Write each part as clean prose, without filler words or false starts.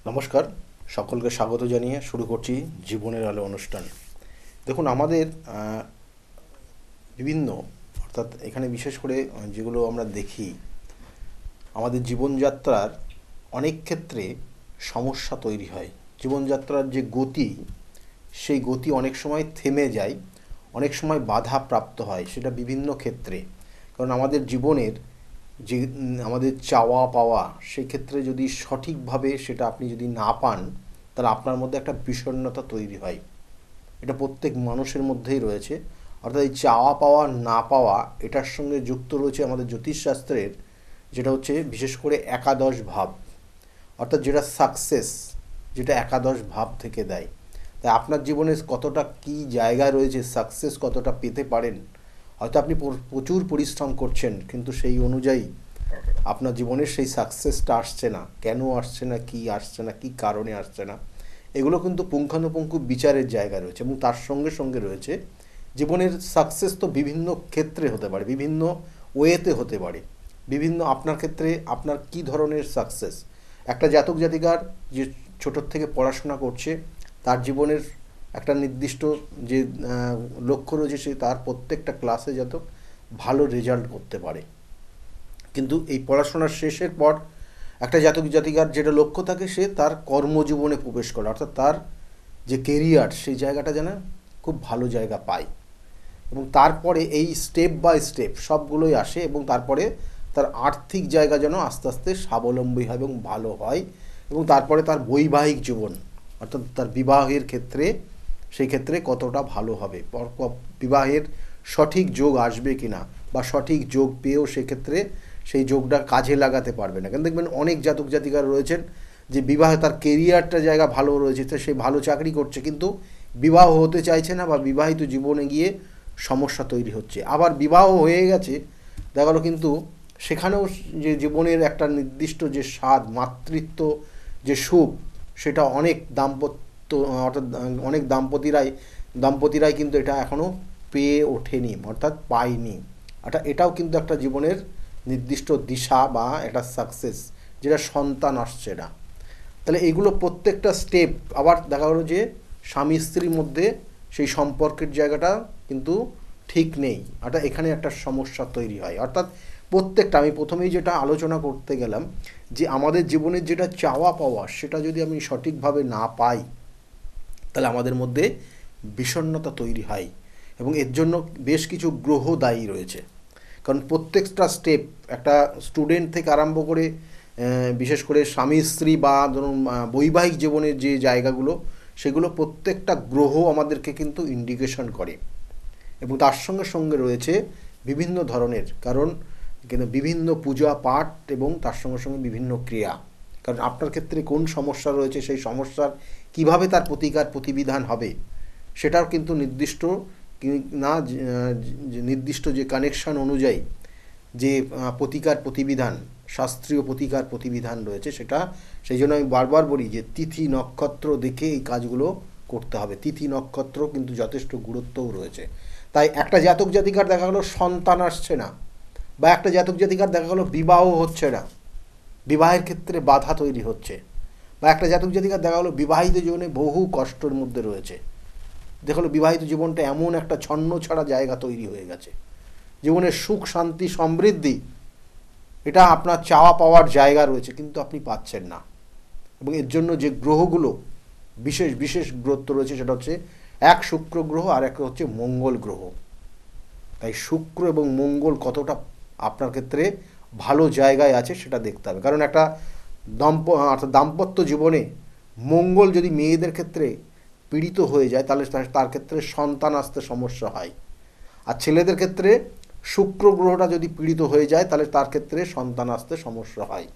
নমস্কার, সকলকে স্বাগত জানিয়ে শুরু করছি জীবনের আলো অনুষ্ঠান। দেখুন, আমাদের বিভিন্ন অর্থাৎ এখানে বিশেষ করে যেগুলো আমরা দেখি, আমাদের জীবনযাত্রার অনেক ক্ষেত্রে সমস্যা তৈরি হয়। জীবনযাত্রার যে গতি, সেই গতি অনেক সময় থেমে যায়, অনেক সময় বাধা প্রাপ্ত হয়, সেটা বিভিন্ন ক্ষেত্রে। কারণ আমাদের জীবনের যে আমাদের চাওয়া পাওয়া, সেক্ষেত্রে যদি সঠিকভাবে সেটা আপনি যদি না পান, তাহলে আপনার মধ্যে একটা বিষণ্ণতা তৈরি হয়। এটা প্রত্যেক মানুষের মধ্যেই রয়েছে। অর্থাৎ এই চাওয়া পাওয়া না পাওয়া, এটার সঙ্গে যুক্ত রয়েছে আমাদের জ্যোতিষশাস্ত্রের, যেটা হচ্ছে বিশেষ করে একাদশ ভাব। অর্থাৎ যেটা সাকসেস, যেটা একাদশ ভাব থেকে দেয়। তাই আপনার জীবনে কতটা কী জায়গা রয়েছে, সাকসেস কতটা পেতে পারেন। হয়তো আপনি প্রচুর পরিশ্রম করছেন, কিন্তু সেই অনুযায়ী আপনার জীবনের সেই সাকসেসটা আসছে না। কেন আসছে না, কী কারণে আসছে না, এগুলো কিন্তু পুঙ্খানুপুঙ্খ বিচারের জায়গা রয়েছে। এবং তার সঙ্গে সঙ্গে রয়েছে জীবনের সাকসেস তো বিভিন্ন ক্ষেত্রে হতে পারে, বিভিন্ন ওয়েতে হতে পারে। বিভিন্ন আপনার ক্ষেত্রে আপনার কী ধরনের সাকসেস। একটা জাতক জাতিকার যে ছোটোর থেকে পড়াশোনা করছে, তার জীবনের একটা নির্দিষ্ট যে লক্ষ্য রয়েছে, সে তার প্রত্যেকটা ক্লাসে যত ভালো রেজাল্ট করতে পারে। কিন্তু এই পড়াশোনার শেষের পর একটা জাতক জাতিকার যেটা লক্ষ্য থাকে, সে তার কর্মজীবনে প্রবেশ করে, অর্থাৎ তার যে কেরিয়ার, সেই জায়গাটা যেন খুব ভালো জায়গা পায়। এবং তারপরে এই স্টেপ বাই স্টেপ সবগুলোই আসে, এবং তারপরে তার আর্থিক জায়গা যেন আস্তে আস্তে স্বাবলম্বী হয় এবং ভালো হয়। এবং তারপরে তার বৈবাহিক জীবন, অর্থাৎ তার বিবাহের ক্ষেত্রে, সেই ক্ষেত্রে কতটা ভালো হবে, বিবাহের সঠিক যোগ আসবে কিনা, বা সঠিক যোগ পেয়েও সেক্ষেত্রে সেই যোগটা কাজে লাগাতে পারবে না। কেন দেখবেন অনেক জাতক জাতিকারা রয়েছেন যে বিবাহে তার কেরিয়ারটা জায়গা ভালো রয়েছে, তো সে ভালো চাকরি করছে, কিন্তু বিবাহ হতে চাইছে না, বা বিবাহিত জীবনে গিয়ে সমস্যা তৈরি হচ্ছে। আবার বিবাহ হয়ে গেছে, দেখা গেলো কিন্তু সেখানেও যে জীবনের একটা নির্দিষ্ট যে স্বাদ, মাতৃত্ব যে সুখ, সেটা অনেক দাম্পত্য, অর্থাৎ অনেক দম্পতিরাই কিন্তু এটা এখনও পেয়ে ওঠেনি, অর্থাৎ পায়নি। অর্থাৎ এটাও কিন্তু একটা জীবনের নির্দিষ্ট দিশা বা একটা সাকসেস, যেটা সন্তান আসছে না। তাহলে এইগুলো প্রত্যেকটা স্টেপ। আবার দেখা গেলো যে স্বামী স্ত্রীর মধ্যে সেই সম্পর্কের জায়গাটা কিন্তু ঠিক নেই, অর্থাৎ এখানে একটা সমস্যা তৈরি হয়। অর্থাৎ প্রত্যেকটা, আমি প্রথমেই যেটা আলোচনা করতে গেলাম, যে আমাদের জীবনের যেটা চাওয়া পাওয়া, সেটা যদি আমি সঠিকভাবে না পাই, তাহলে আমাদের মধ্যে বিষণ্ণতা তৈরি হয়। এবং এর জন্য বেশ কিছু গ্রহ দায়ী রয়েছে। কারণ প্রত্যেকটা স্টেপ, একটা স্টুডেন্ট থেকে আরম্ভ করে বিশেষ করে স্বামী স্ত্রী বা ধরুন বৈবাহিক জীবনের যে জায়গাগুলো, সেগুলো প্রত্যেকটা গ্রহ আমাদেরকে কিন্তু ইন্ডিকেশন করে। এবং তার সঙ্গে সঙ্গে রয়েছে বিভিন্ন ধরনের, কারণ কিন্তু বিভিন্ন পূজা পাঠ, এবং তার সঙ্গে সঙ্গে বিভিন্ন ক্রিয়া। কারণ আপনার ক্ষেত্রে কোন সমস্যা রয়েছে, সেই সমস্যার কিভাবে তার প্রতিকার প্রতিবিধান হবে, সেটাও কিন্তু নির্দিষ্ট না, নির্দিষ্ট যে কানেকশান অনুযায়ী যে প্রতিকার প্রতিবিধান, শাস্ত্রীয় প্রতিকার প্রতিবিধান রয়েছে, সেটা সেই জন্য আমি বারবার বলি যে তিথি নক্ষত্র দেখে এই কাজগুলো করতে হবে। তিথি নক্ষত্র কিন্তু যথেষ্ট গুরুত্বও রয়েছে। তাই একটা জাতক জাতিকার দেখা গেলো সন্তান আসছে না, বা একটা জাতক জাতিকার দেখা গেলো বিবাহ হচ্ছে না, বিবাহের ক্ষেত্রে বাধা তৈরি হচ্ছে, বা একটা জাতক জাতিকার দেখা গেলো বিবাহিত জীবনে বহু কষ্টের মধ্যে রয়েছে। দেখা গেলো বিবাহিত জীবনটা এমন একটা ছন্ন ছাড়া জায়গা তৈরি হয়ে গেছে, জীবনের সুখ শান্তি সমৃদ্ধি, এটা আপনার চাওয়া পাওয়ার জায়গা রয়েছে, কিন্তু আপনি পাচ্ছেন না। এবং এর জন্য যে গ্রহগুলো বিশেষ বিশেষ গুরুত্ব রয়েছে, সেটা হচ্ছে এক শুক্র গ্রহ, আর এক হচ্ছে মঙ্গল গ্রহ। তাই শুক্র এবং মঙ্গল কতটা আপনার ক্ষেত্রে ভালো জায়গায় আছে সেটা দেখতে হবে। কারণ একটা অর্থাৎ দাম্পত্য জীবনে মঙ্গল যদি মেয়েদের ক্ষেত্রে পীড়িত হয়ে যায়, তাহলে তার ক্ষেত্রে সন্তান আসতে সমস্যা হয়। আর ছেলেদের ক্ষেত্রে শুক্র গ্রহটা যদি পীড়িত হয়ে যায়, তাহলে তার ক্ষেত্রে সন্তান আসতে সমস্যা হয়।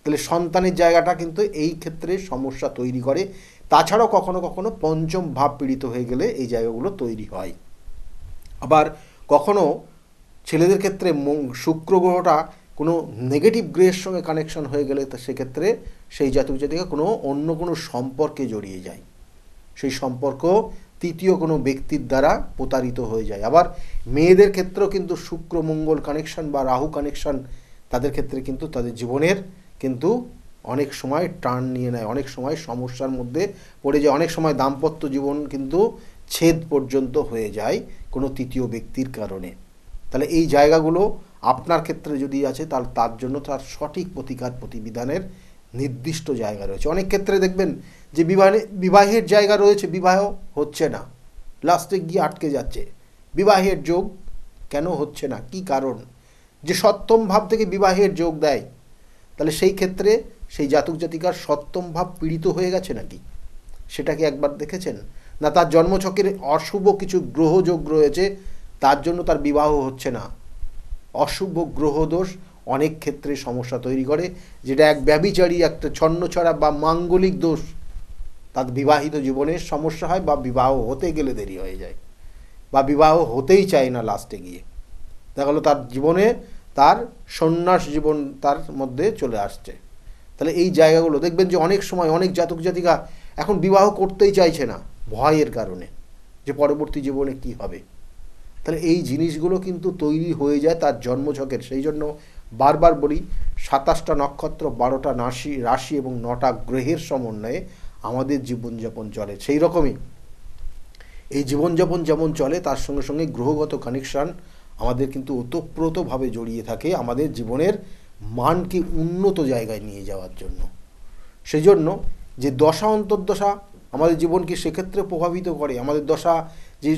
তাহলে সন্তানের জায়গাটা কিন্তু এই ক্ষেত্রে সমস্যা তৈরি করে। তাছাড়াও কখনো কখনো পঞ্চম ভাব পীড়িত হয়ে গেলে এই জায়গাগুলো তৈরি হয়। আবার কখনো ছেলেদের ক্ষেত্রে শুক্র গ্রহটা কোনো নেগেটিভ গ্রহের সঙ্গে কানেকশন হয়ে গেলে, তা সেক্ষেত্রে সেই জাতক জাতিকা কোনো অন্য কোনো সম্পর্কে জড়িয়ে যায়, সেই সম্পর্ক তৃতীয় কোনো ব্যক্তির দ্বারা প্রতারিত হয়ে যায়। আবার মেয়েদের ক্ষেত্রেও কিন্তু শুক্র মঙ্গল কানেকশন বা রাহু কানেকশন, তাদের ক্ষেত্রে কিন্তু তাদের জীবনের কিন্তু অনেক সময় টার্ন নিয়ে নেয়, অনেক সময় সমস্যার মধ্যে পড়ে যায়, অনেক সময় দাম্পত্য জীবন কিন্তু ছেদ পর্যন্ত হয়ে যায় কোনো তৃতীয় ব্যক্তির কারণে। তাহলে এই জায়গাগুলো আপনার ক্ষেত্রে যদি আছে, তাহলে তার জন্য তার সঠিক প্রতিকার প্রতিবিধানের নির্দিষ্ট জায়গা রয়েছে। অনেক ক্ষেত্রে দেখবেন যে বিবাহের জায়গা রয়েছে, বিবাহ হচ্ছে না, লাস্টে গিয়ে আটকে যাচ্ছে। বিবাহের যোগ কেন হচ্ছে না, কি কারণ? যে সপ্তম ভাব থেকে বিবাহের যোগ দেয়, তাহলে সেই ক্ষেত্রে সেই জাতক জাতিকার সপ্তম ভাব পীড়িত হয়ে গেছে নাকি, সেটাকে একবার দেখেছেন? না তার জন্মছকের অশুভ কিছু গ্রহযোগ রয়েছে, তার জন্য তার বিবাহ হচ্ছে না। অশুভ গ্রহদোষ অনেক ক্ষেত্রে সমস্যা তৈরি করে, যেটা এক ব্যভিচারী, একটা ছন্নছাড়া বা মাঙ্গলিক দোষ, তার বিবাহিত জীবনে সমস্যা হয় বা বিবাহ হতে গেলে দেরি হয়ে যায়, বা বিবাহ হতেই চায় না, লাস্টে গিয়ে দেখা গেলো তার জীবনে তার সন্ন্যাস জীবন তার মধ্যে চলে আসছে। তাহলে এই জায়গাগুলো দেখবেন যে অনেক সময় অনেক জাতক জাতিকা এখন বিবাহ করতেই চাইছে না, ভয়ের কারণে যে পরবর্তী জীবনে কি হবে। তাহলে এই জিনিসগুলো কিন্তু তৈরি হয়ে যায় তার জন্মছকের। সেই জন্য বারবার বলি, 27টা নক্ষত্র, 12টা রাশি এবং 9টা গ্রহের সমন্বয়ে আমাদের জীবনযাপন চলে। সেই রকমই এই জীবনযাপন যেমন চলে, তার সঙ্গে সঙ্গে গ্রহগত কানেকশান আমাদের কিন্তু ওতপ্রোতভাবে জড়িয়ে থাকে আমাদের জীবনের মানকে উন্নত জায়গায় নিয়ে যাওয়ার জন্য। সেই জন্য যে দশা অন্তর্দশা আমাদের জীবনকে সেক্ষেত্রে প্রভাবিত করে। আমাদের দশা, যে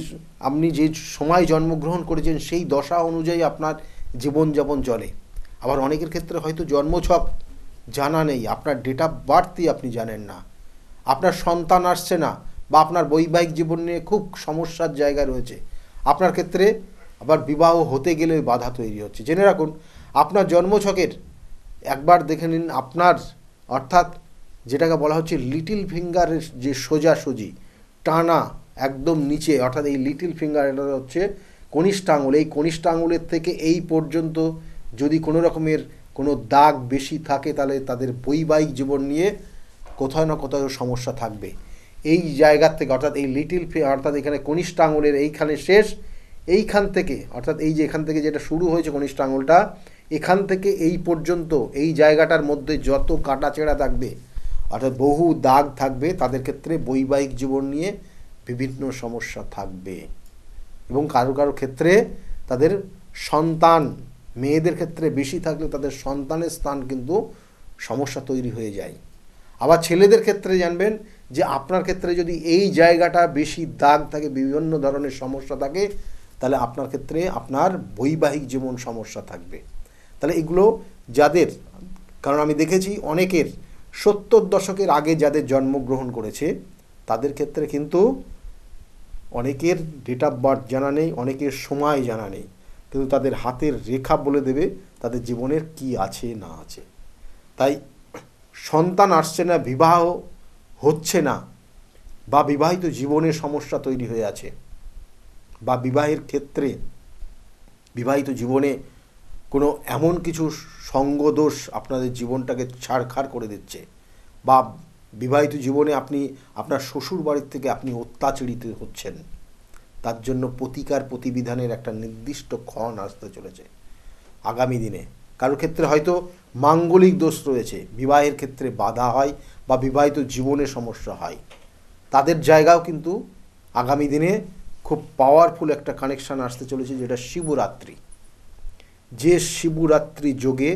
আপনি যে সময় জন্মগ্রহণ করেছেন সেই দশা অনুযায়ী আপনার জীবনযাপন চলে। আবার অনেকের ক্ষেত্রে হয়তো জন্মছক জানা নেই, আপনার ডেট অফ বার্থই আপনি জানেন না, আপনার সন্তান আসছে না, বা আপনার বৈবাহিক জীবন নিয়ে খুব সমস্যার জায়গা রয়েছে, আপনার ক্ষেত্রে আবার বিবাহ হতে গেলে বাধা তৈরি হচ্ছে। জেনে রাখুন, আপনার জন্মছকের একবার দেখে নিন আপনার, অর্থাৎ যেটাকে বলা হচ্ছে লিটিল ফিঙ্গারের যে সোজাসুজি টানা একদম নিচে, অর্থাৎ এই লিটিল ফিঙ্গার, এটা হচ্ছে কনিষ্ঠ আঙুল, এই কনিষ্ঠ আঙুলের থেকে এই পর্যন্ত যদি কোনো রকমের কোনো দাগ বেশি থাকে, তাহলে তাদের বৈবাহিক জীবন নিয়ে কোথাও না কোথাও সমস্যা থাকবে। এই জায়গার থেকে, অর্থাৎ এই লিটিল, অর্থাৎ এখানে কনিষ্ঠ আঙুলের এইখানে শেষ, এইখান থেকে, অর্থাৎ এই যে এখান থেকে যেটা শুরু হয়েছে কনিষ্ঠ আঙুলটা, এখান থেকে এই পর্যন্ত এই জায়গাটার মধ্যে যত কাটাছেঁড়া থাকবে, অর্থাৎ বহু দাগ থাকবে, তাদের ক্ষেত্রে বৈবাহিক জীবন নিয়ে বিভিন্ন সমস্যা থাকবে। এবং কারো কারো ক্ষেত্রে তাদের সন্তান, মেয়েদের ক্ষেত্রে বেশি থাকলে তাদের সন্তানের স্থান কিন্তু সমস্যা তৈরি হয়ে যায়। আবার ছেলেদের ক্ষেত্রে জানবেন যে আপনার ক্ষেত্রে যদি এই জায়গাটা বেশি দাগ থাকে, বিভিন্ন ধরনের সমস্যা থাকে, তাহলে আপনার ক্ষেত্রে আপনার বৈবাহিক জীবন সমস্যা থাকবে। তাহলে এগুলো যাদের, কারণ আমি দেখেছি অনেকের 70 দশকের আগে যাদের জন্মগ্রহণ করেছে, তাদের ক্ষেত্রে কিন্তু অনেকের ডেট অফ বার্থ জানা নেই, অনেকের সময় জানা নেই, কিন্তু তাদের হাতের রেখা বলে দেবে তাদের জীবনের কি আছে না আছে। তাই সন্তান আসছে না, বিবাহ হচ্ছে না, বা বিবাহিত জীবনে সমস্যা তৈরি হয়ে আছে, বা বিবাহের ক্ষেত্রে বিবাহিত জীবনে কোনো এমন কিছু সঙ্গদোষ আপনাদের জীবনটাকে ছাড়খাড় করে দিচ্ছে, বা বিবাহিত জীবনে আপনি আপনার শ্বশুর বাড়ির থেকে আপনি অত্যাচারিত হচ্ছেন, তার জন্য প্রতিকার প্রতিবিধানের একটা নির্দিষ্ট ক্ষণ আসতে চলেছে আগামী দিনে। কারোর ক্ষেত্রে হয়তো মাঙ্গলিক দোষ রয়েছে, বিবাহের ক্ষেত্রে বাধা হয় বা বিবাহিত জীবনে সমস্যা হয়, তাদের জায়গাও কিন্তু আগামী দিনে খুব পাওয়ারফুল একটা কানেকশান আসতে চলেছে, যেটা শিবরাত্রি। যে শিবরাত্রি যোগে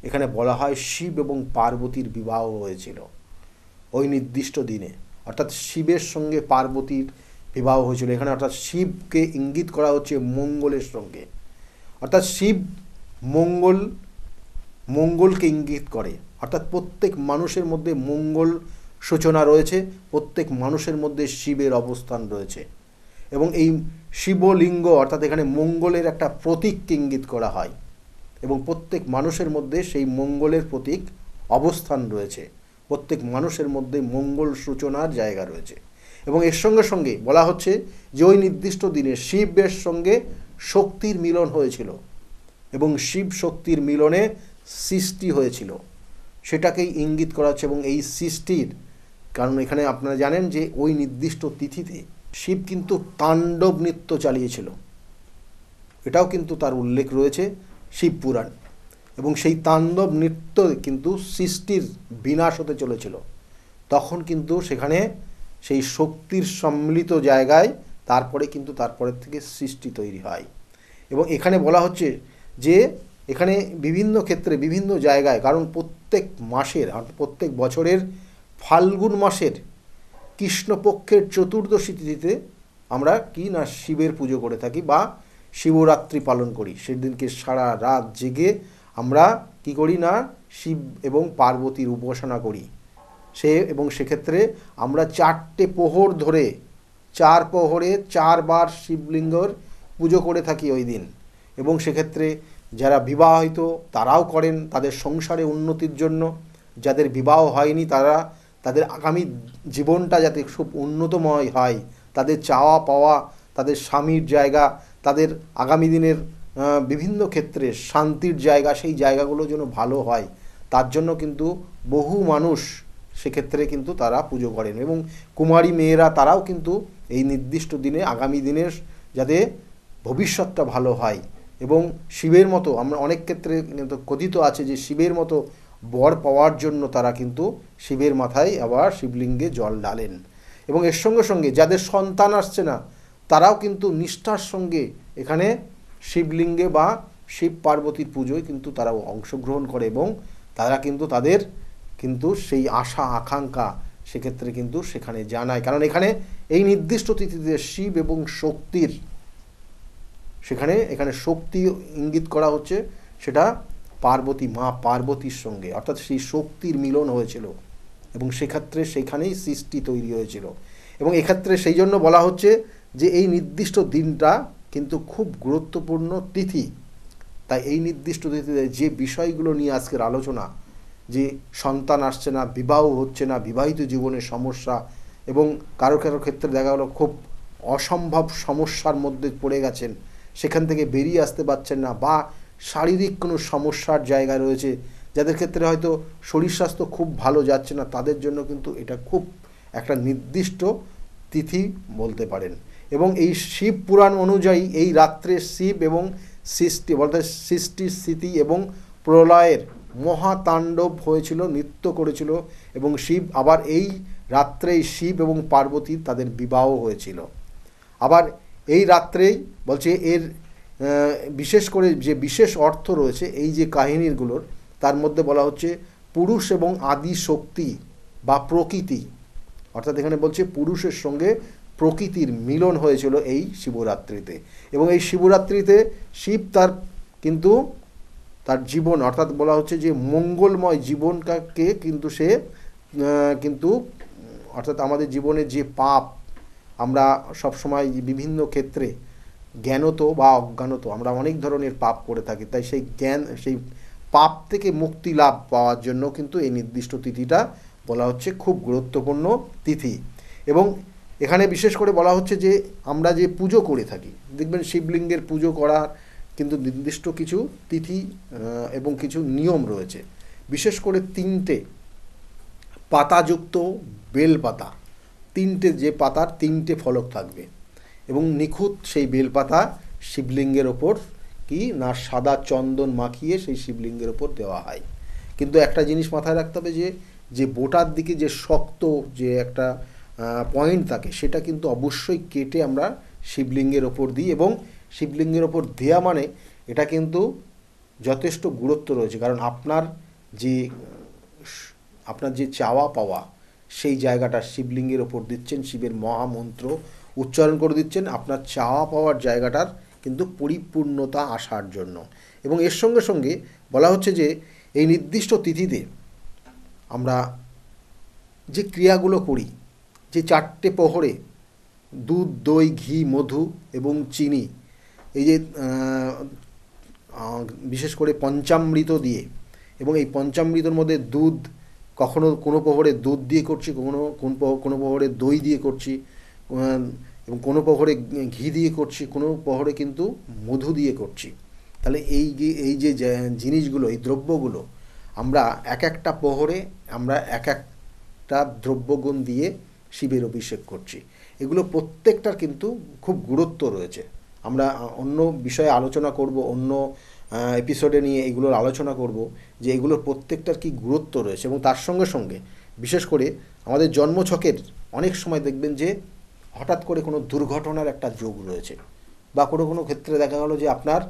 এখানে বলা হয় শিব এবং পার্বতীর বিবাহ হয়েছিল ওই নির্দিষ্ট দিনে, অর্থাৎ শিবের সঙ্গে পার্বতীর বিবাহ হয়েছিল এখানে। অর্থাৎ শিবকে ইঙ্গিত করা হচ্ছে মঙ্গলের সঙ্গে, অর্থাৎ শিব মঙ্গলকে ইঙ্গিত করে, অর্থাৎ প্রত্যেক মানুষের মধ্যে মঙ্গল সূচনা রয়েছে, প্রত্যেক মানুষের মধ্যে শিবের অবস্থান রয়েছে, এবং এই শিবলিঙ্গ, অর্থাৎ এখানে মঙ্গলের একটা প্রতীককে ইঙ্গিত করা হয়, এবং প্রত্যেক মানুষের মধ্যে সেই মঙ্গলের প্রতীক অবস্থান রয়েছে, প্রত্যেক মানুষের মধ্যে মঙ্গল সূচনার জায়গা রয়েছে। এবং এর সঙ্গে সঙ্গে বলা হচ্ছে যে ওই নির্দিষ্ট দিনে শিবের সঙ্গে শক্তির মিলন হয়েছিল, এবং শিব শক্তির মিলনে সৃষ্টি হয়েছিল, সেটাকেই ইঙ্গিত করা হচ্ছে। এবং এই সৃষ্টির কারণ এখানে আপনারা জানেন যে ওই নির্দিষ্ট তিথিতে শিব কিন্তু তাণ্ডব নৃত্য চালিয়েছিল, এটাও কিন্তু তার উল্লেখ রয়েছে শিব পুরাণ। এবং সেই তাণ্ডব নৃত্য কিন্তু সৃষ্টির বিনাশ হতে চলেছিল, তখন কিন্তু সেখানে সেই শক্তির সম্মিলিত জায়গায় তারপরের থেকে সৃষ্টি তৈরি হয়। এবং এখানে বলা হচ্ছে যে এখানে বিভিন্ন ক্ষেত্রে বিভিন্ন জায়গায়, কারণ প্রত্যেক মাসের প্রত্যেক বছরের ফাল্গুন মাসের কৃষ্ণপক্ষের চতুর্দশী তিথিতে আমরা কি না শিবের পুজো করে থাকি বা শিবরাত্রি পালন করি। সেদিনকে সারা রাত জেগে আমরা কি করি না শিব এবং পার্বতীর উপাসনা করি। সেক্ষেত্রে আমরা 4টে প্রহর ধরে 4 প্রহরে 4 বার শিবলিঙ্গর পুজো করে থাকি ওই দিন। এবং সেক্ষেত্রে যারা বিবাহিত তারাও করেন তাদের সংসারে উন্নতির জন্য, যাদের বিবাহ হয়নি তাদের আগামী জীবনটা যাতে খুব উন্নতময় হয়, তাদের চাওয়া পাওয়া, তাদের স্বামীর জায়গা, তাদের আগামী দিনের বিভিন্ন ক্ষেত্রে শান্তির জায়গা, সেই জায়গাগুলো যেন ভালো হয়, তার জন্য কিন্তু বহু মানুষ সেক্ষেত্রে কিন্তু তারা পুজো করেন। এবং কুমারী মেয়েরা তারাও কিন্তু এই নির্দিষ্ট দিনে আগামী দিনের যাতে ভবিষ্যৎটা ভালো হয় এবং শিবের মতো, আমরা অনেক ক্ষেত্রে কথিত আছে যে শিবের মতো বর পাওয়ার জন্য তারা কিন্তু শিবের মাথায় আবার শিবলিঙ্গে জল ঢালেন। এবং এর সঙ্গে সঙ্গে যাদের সন্তান আসছে না তারাও কিন্তু নিষ্ঠার সঙ্গে এখানে শিবলিঙ্গে বা শিব পার্বতীর পুজোয় কিন্তু তারাও অংশগ্রহণ করে এবং তারা কিন্তু তাদের কিন্তু সেই আশা আকাঙ্ক্ষা সেক্ষেত্রে কিন্তু সেখানে জানায়। কারণ এখানে এই নির্দিষ্ট তিথিতে শিব এবং শক্তির এখানে শক্তি ইঙ্গিত করা হচ্ছে, সেটা মা পার্বতীর সঙ্গে, অর্থাৎ সেই শক্তির মিলন হয়েছিল এবং সেক্ষেত্রে সেখানেই সৃষ্টি তৈরি হয়েছিল। এবং এক্ষেত্রে সেই জন্য বলা হচ্ছে যে এই নির্দিষ্ট দিনটা কিন্তু খুব গুরুত্বপূর্ণ তিথি। তাই এই নির্দিষ্ট তিথিতে যে বিষয়গুলো নিয়ে আজকের আলোচনা, যে সন্তান আসছে না, বিবাহ হচ্ছে না, বিবাহিত জীবনের সমস্যা, এবং কারো ক্ষেত্রে দেখা গেলো খুব অসম্ভব সমস্যার মধ্যে পড়ে গেছেন, সেখান থেকে বেরিয়ে আসতে পারছেন না, বা শারীরিক কোনো সমস্যার জায়গা রয়েছে, যাদের ক্ষেত্রে হয়তো শরীর স্বাস্থ্য খুব ভালো যাচ্ছে না, তাদের জন্য কিন্তু এটা খুব একটা নির্দিষ্ট তিথি বলতে পারেন। এবং এই শিব পুরাণ অনুযায়ী এই রাত্রে শিব এবং সৃষ্টির স্থিতি এবং প্রলয়ের মহাতাণ্ডব হয়েছিল, নৃত্য করেছিল, এবং শিব আবার এই রাত্রেই শিব এবং পার্বতী তাদের বিবাহ হয়েছিল। আবার এই রাত্রেই বলছে এর বিশেষ করে যে বিশেষ অর্থ রয়েছে এই যে কাহিনীগুলোর, তার মধ্যে বলা হচ্ছে পুরুষ এবং আদি শক্তি বা প্রকৃতি, অর্থাৎ এখানে বলছে পুরুষের সঙ্গে প্রকৃতির মিলন হয়েছিল এই শিবরাত্রিতে। এবং এই শিবরাত্রিতে শিব তার জীবন, অর্থাৎ বলা হচ্ছে যে মঙ্গলময় জীবনকে কিন্তু সে কিন্তু অর্থাৎ আমাদের জীবনে যে পাপ আমরা সবসময় বিভিন্ন ক্ষেত্রে জ্ঞানত বা অজ্ঞানত আমরা অনেক ধরনের পাপ করে থাকি, তাই সেই পাপ থেকে মুক্তি লাভ পাওয়ার জন্য কিন্তু এই নির্দিষ্ট তিথিটা বলা হচ্ছে খুব গুরুত্বপূর্ণ তিথি। এবং এখানে বিশেষ করে বলা হচ্ছে যে আমরা যে পুজো করে থাকি, দেখবেন শিবলিঙ্গের পুজো করার কিন্তু নির্দিষ্ট কিছু তিথি এবং কিছু নিয়ম রয়েছে। বিশেষ করে 3টে পাতাযুক্ত বেলপাতা, 3টে যে পাতার 3টে ফলক থাকবে, এবং নিখুঁত সেই বেলপাতা শিবলিঙ্গের ওপর কি না সাদা চন্দন মাখিয়ে সেই শিবলিঙ্গের ওপর দেওয়া হয়। কিন্তু একটা জিনিস মাথায় রাখতে হবে যে বোটার দিকে যে শক্ত যে একটা পয়েন্ট থাকে, সেটা কিন্তু অবশ্যই কেটে আমরা শিবলিঙ্গের ওপর দিই, এবং শিবলিঙ্গের ওপর দেওয়া মানে এটা কিন্তু যথেষ্ট গুরুত্ব রয়েছে। কারণ আপনার যে চাওয়া পাওয়া সেই জায়গাটা শিবলিঙ্গের ওপর দিচ্ছেন, শিবের মহামন্ত্র উচ্চারণ করে দিচ্ছেন আপনার চাওয়া পাওয়ার জায়গাটার কিন্তু পরিপূর্ণতা আসার জন্য। এবং এর সঙ্গে সঙ্গে বলা হচ্ছে যে এই নির্দিষ্ট তিথিতে আমরা যে ক্রিয়াগুলো করি, যে 4টে প্রহরে দুধ, দই, ঘি, মধু এবং চিনি, এই যে বিশেষ করে পঞ্চামৃত দিয়ে, এবং এই পঞ্চামৃতর মধ্যে দুধ, কখনো কোনো প্রহরে দুধ দিয়ে করছি, কোনো প্রহরে দই দিয়ে করছি, এবং কোনো প্রহরে ঘি দিয়ে করছি, কোনো প্রহরে কিন্তু মধু দিয়ে করছি। তাহলে এই যে জিনিসগুলো, এই দ্রব্যগুলো আমরা এক একটা প্রহরে আমরা এক একটা দ্রব্যগুণ দিয়ে শিবের অভিষেক করছি। এগুলো প্রত্যেকটার কিন্তু খুব গুরুত্ব রয়েছে। আমরা অন্য বিষয়ে আলোচনা করব অন্য এপিসোডে নিয়ে এগুলোর আলোচনা করব যে এগুলোর প্রত্যেকটার কী গুরুত্ব রয়েছে। এবং তার সঙ্গে সঙ্গে বিশেষ করে আমাদের জন্মছকের অনেক সময় দেখবেন যে হঠাৎ করে কোনো দুর্ঘটনার একটা যোগ রয়েছে, বা কোনো কোনো ক্ষেত্রে দেখা গেলো যে আপনার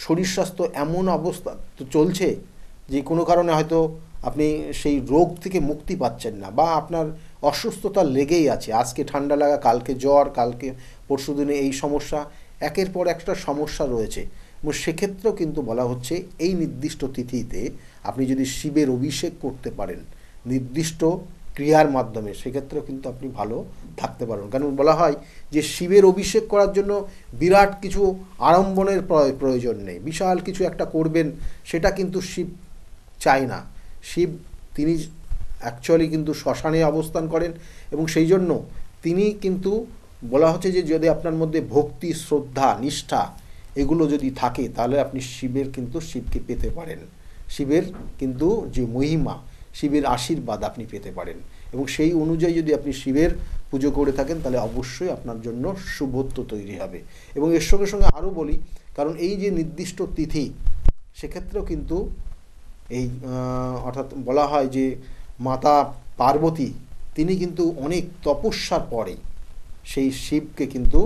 শরীর স্বাস্থ্য এমন অবস্থা তো চলছে যে কোনো কারণে হয়তো আপনি সেই রোগ থেকে মুক্তি পাচ্ছেন না, বা আপনার অসুস্থতা লেগেই আছে। আজকে ঠান্ডা লাগা, কালকে জ্বর, কালকে পরশুদিনে এই সমস্যা, একের পর একটা সমস্যা রয়েছে। এবং সেক্ষেত্রেও কিন্তু বলা হচ্ছে এই নির্দিষ্ট তিথিতে আপনি যদি শিবের অভিষেক করতে পারেন নির্দিষ্ট ক্রিয়ার মাধ্যমে, সেক্ষেত্রেও কিন্তু আপনি ভালো থাকতে পারবেন। কারণ বলা হয় যে শিবের অভিষেক করার জন্য বিরাট কিছু আড়ম্বরের প্রয়োজন নেই, বিশাল কিছু একটা করবেন সেটা কিন্তু শিব চায় না। শিব তিনি অ্যাকচুয়ালি কিন্তু শ্মশানে অবস্থান করেন, এবং সেই জন্য তিনি কিন্তু বলা হচ্ছে যে যদি আপনার মধ্যে ভক্তি, শ্রদ্ধা, নিষ্ঠা এগুলো যদি থাকে তাহলে আপনি শিবকে পেতে পারেন। শিবের কিন্তু যে মহিমা, শিবের আশীর্বাদ আপনি পেতে পারেন, এবং সেই অনুযায়ী যদি আপনি শিবের পুজো করে থাকেন তাহলে অবশ্যই আপনার জন্য শুভত্ব তৈরি হবে। এবং এর সঙ্গে সঙ্গে আরও বলি, কারণ এই যে নির্দিষ্ট তিথি, সেক্ষেত্রেও কিন্তু এই অর্থাৎ বলা হয় যে মাতা পার্বতী তিনি কিন্তু অনেক তপস্যার পরে সেই শিবকে কিন্তু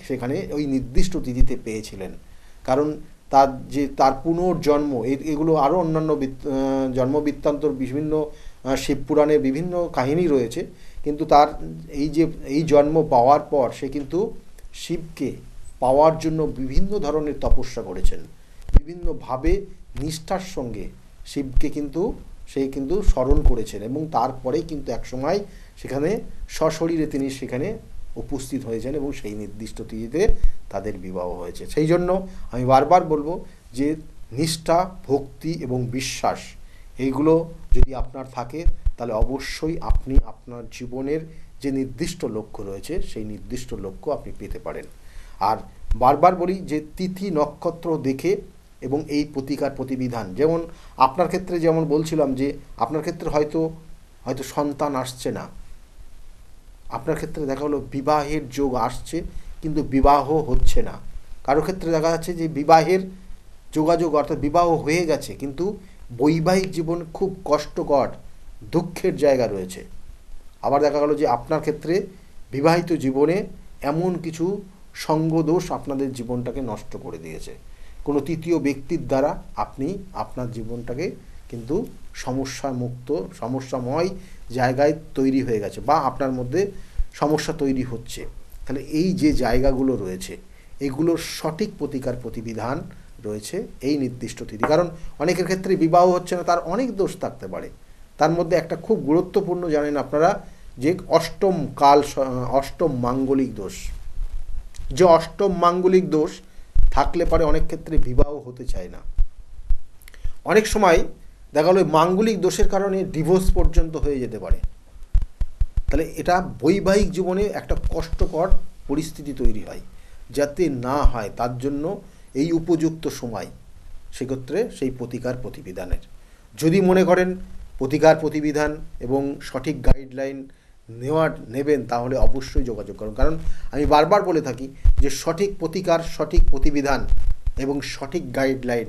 সেখানে ওই নির্দিষ্ট তিথিতে পেয়েছিলেন। কারণ তার পুনর্জন্ম, এগুলো আরও অন্যান্য জন্মবৃত্তান্তর বিভিন্ন শিবপুরাণের বিভিন্ন কাহিনী রয়েছে, কিন্তু তার এই জন্ম পাওয়ার পর সে কিন্তু শিবকে পাওয়ার জন্য বিভিন্ন ধরনের তপস্যা করেছেন, বিভিন্নভাবে নিষ্ঠার সঙ্গে শিবকে কিন্তু স্মরণ করেছেন, এবং তারপরেই কিন্তু একসময় সেখানে সশরীরে তিনি সেখানে উপস্থিত হয়েছেন, এবং সেই নির্দিষ্ট তিথিতে তাদের বিবাহ হয়েছে। সেই জন্য আমি বারবার বলবো যে নিষ্ঠা, ভক্তি এবং বিশ্বাস এইগুলো যদি আপনার থাকে তাহলে অবশ্যই আপনি আপনার জীবনের যে নির্দিষ্ট লক্ষ্য রয়েছে সেই নির্দিষ্ট লক্ষ্য আপনি পেতে পারেন। আর বারবার বলি যে তিথি নক্ষত্র দেখে এবং এই প্রতিকার প্রতিবিধান, যেমন আপনার ক্ষেত্রে যেমন বলছিলাম যে আপনার ক্ষেত্রে হয়তো সন্তান আসছে না, আপনার ক্ষেত্রে দেখা হলো বিবাহের যোগ আসছে কিন্তু বিবাহ হচ্ছে না। কারো ক্ষেত্রে দেখা যাচ্ছে যে বিবাহের যোগাযোগ অর্থাৎ বিবাহ হয়ে গেছে কিন্তু বৈবাহিক জীবন খুব কষ্টকর, দুঃখের জায়গা রয়েছে। আবার দেখা গেল যে আপনার ক্ষেত্রে বিবাহিত জীবনে এমন কিছু সঙ্গদোষ আপনাদের জীবনটাকে নষ্ট করে দিয়েছে, কোনো তৃতীয় ব্যক্তির দ্বারা আপনি আপনার জীবনটাকে কিন্তু সমস্যাময় জায়গায় তৈরি হয়ে গেছে, বা আপনার মধ্যে সমস্যা তৈরি হচ্ছে। তাহলে এই যে জায়গাগুলো রয়েছে এগুলোর সঠিক প্রতিকার প্রতিবিধান রয়েছে এই নির্দিষ্ট তিথি। কারণ অনেকের ক্ষেত্রে বিবাহ হচ্ছে না, তার অনেক দোষ থাকতে পারে। তার মধ্যে একটা খুব গুরুত্বপূর্ণ জানেন আপনারা যে অষ্টম মাঙ্গলিক দোষ, যে অষ্টম মাঙ্গলিক দোষ থাকলে পরে অনেক ক্ষেত্রে বিবাহ হতে চায় না। অনেক সময় দেখা গেলো মাঙ্গলিক দোষের কারণে ডিভোর্স পর্যন্ত হয়ে যেতে পারে। তাহলে এটা বৈবাহিক জীবনে একটা কষ্টকর পরিস্থিতি তৈরি হয়, যাতে না হয় তার জন্য এই উপযুক্ত সময় সেক্ষেত্রে সেই প্রতিকার প্রতিবিধানের, যদি মনে করেন প্রতিকার প্রতিবিধান এবং সঠিক গাইডলাইন নেবেন তাহলে অবশ্যই যোগাযোগ করুন। কারণ আমি বারবার বলে থাকি যে সঠিক প্রতিকার, সঠিক প্রতিবিধান এবং সঠিক গাইডলাইন